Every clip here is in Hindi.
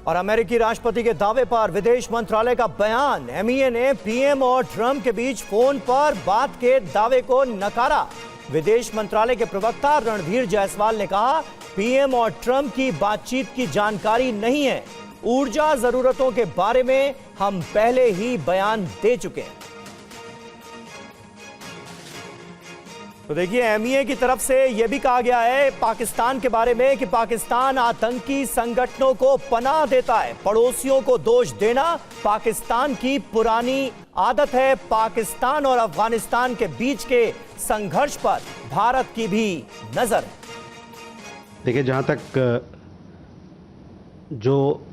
और अमेरिकी राष्ट्रपति के दावे पर विदेश मंत्रालय का बयान। एमईए ने पीएम और ट्रंप के बीच फोन पर बात के दावे को नकारा। विदेश मंत्रालय के प्रवक्ता रणधीर जायसवाल ने कहा, पीएम और ट्रंप की बातचीत की जानकारी नहीं है। ऊर्जा जरूरतों के बारे में हम पहले ही बयान दे चुके हैं। तो देखिए, एमईए की तरफ से यह भी कहा गया है पाकिस्तान के बारे में कि पाकिस्तान आतंकी संगठनों को पनाह देता है। पड़ोसियों को दोष देना पाकिस्तान की पुरानी आदत है। पाकिस्तान और अफगानिस्तान के बीच के संघर्ष पर भारत की भी नजर है। देखिए, जहां तक जो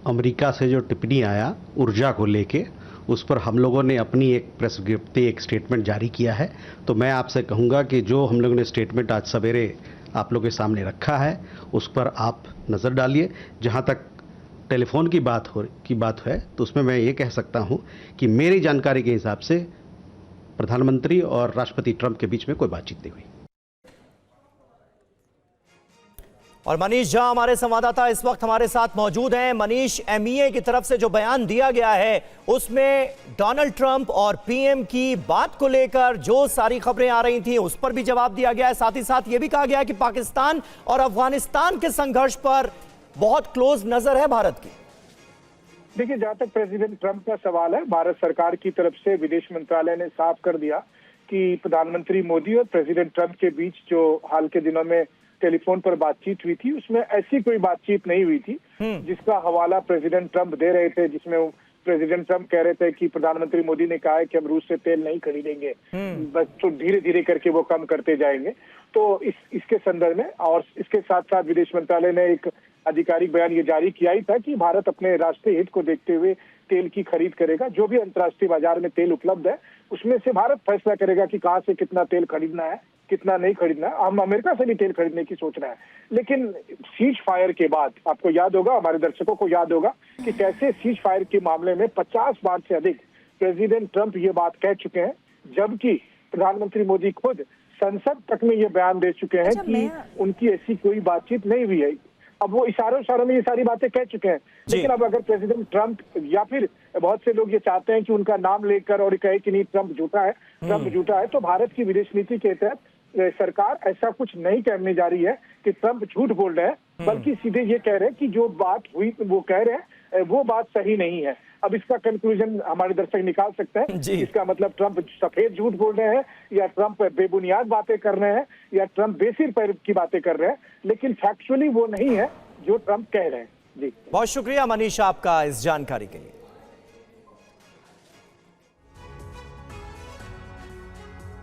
अमेरिका से जो टिप्पणी आया ऊर्जा को लेके, उस पर हम लोगों ने अपनी एक प्रेस विज्ञप्ति, एक स्टेटमेंट जारी किया है। तो मैं आपसे कहूंगा कि जो हम लोगों ने स्टेटमेंट आज सवेरे आप लोगों के सामने रखा है, उस पर आप नज़र डालिए। जहां तक टेलीफोन की बात है, तो उसमें मैं ये कह सकता हूं कि मेरी जानकारी के हिसाब से प्रधानमंत्री और राष्ट्रपति ट्रंप के बीच में कोई बातचीत नहीं हुई। और मनीष झा हमारे संवाददाता इस वक्त हमारे साथ मौजूद हैं। मनीष, एमईए की तरफ से जो बयान दिया गया है उसमें डोनाल्ड ट्रंप और पीएम की बात को लेकर जो सारी खबरें आ रही थी उस पर भी जवाब दिया गया है। साथ ही साथ यह भी कहा गया है कि पाकिस्तान और अफगानिस्तान के संघर्ष पर बहुत क्लोज नजर है भारत की। देखिए, जहां तक प्रेसिडेंट ट्रंप का सवाल है, भारत सरकार की तरफ से विदेश मंत्रालय ने साफ कर दिया कि प्रधानमंत्री मोदी और प्रेसिडेंट ट्रंप के बीच जो हाल के दिनों में टेलीफोन पर बातचीत हुई थी, उसमें ऐसी कोई बातचीत नहीं हुई थी जिसका हवाला प्रेसिडेंट ट्रंप दे रहे थे, जिसमें प्रेसिडेंट ट्रंप कह रहे थे कि प्रधानमंत्री मोदी ने कहा है कि हम रूस से तेल नहीं खरीदेंगे, बस तो धीरे धीरे करके वो कम करते जाएंगे। तो इसके संदर्भ में और इसके साथ साथ विदेश मंत्रालय ने एक आधिकारिक बयान ये जारी किया ही था कि भारत अपने राष्ट्रीय हित को देखते हुए तेल की खरीद करेगा। जो भी अंतर्राष्ट्रीय बाजार में तेल उपलब्ध है उसमें से भारत फैसला करेगा कि कहाँ से कितना तेल खरीदना है, कितना नहीं खरीदना है। हम अमेरिका से भी तेल खरीदने की सोच रहे हैं। लेकिन सीज फायर के बाद आपको याद होगा, हमारे दर्शकों को याद होगा कि कैसे सीज फायर के मामले में 50 बार से अधिक प्रेसिडेंट ट्रंप ये बात कह चुके हैं, जबकि प्रधानमंत्री मोदी खुद संसद तक में ये बयान दे चुके हैं कि उनकी ऐसी कोई बातचीत नहीं हुई है। अब वो इशारों में ये सारी बातें कह चुके हैं। लेकिन अब अगर प्रेसिडेंट ट्रंप या फिर बहुत से लोग ये चाहते हैं कि उनका नाम लेकर और कहे कि नहीं ट्रंप झूठा है, तो भारत की विदेश नीति के तहत सरकार ऐसा कुछ नहीं कहने जा रही है कि ट्रंप झूठ बोल रहे हैं, बल्कि सीधे ये कह रहे हैं कि जो बात हुई वो कह रहे हैं वो बात सही नहीं है। अब इसका कंक्लूजन हमारे दर्शक निकाल सकते हैं। इसका मतलब ट्रंप सफेद झूठ बोल रहे हैं, या ट्रंप बेबुनियाद बातें कर रहे हैं, या ट्रंप बेसिर पैर की बातें कर रहे हैं, लेकिन फैक्चुअली वो नहीं है जो ट्रंप कह रहे हैं। जी, बहुत शुक्रिया मनीष आपका इस जानकारी के लिए।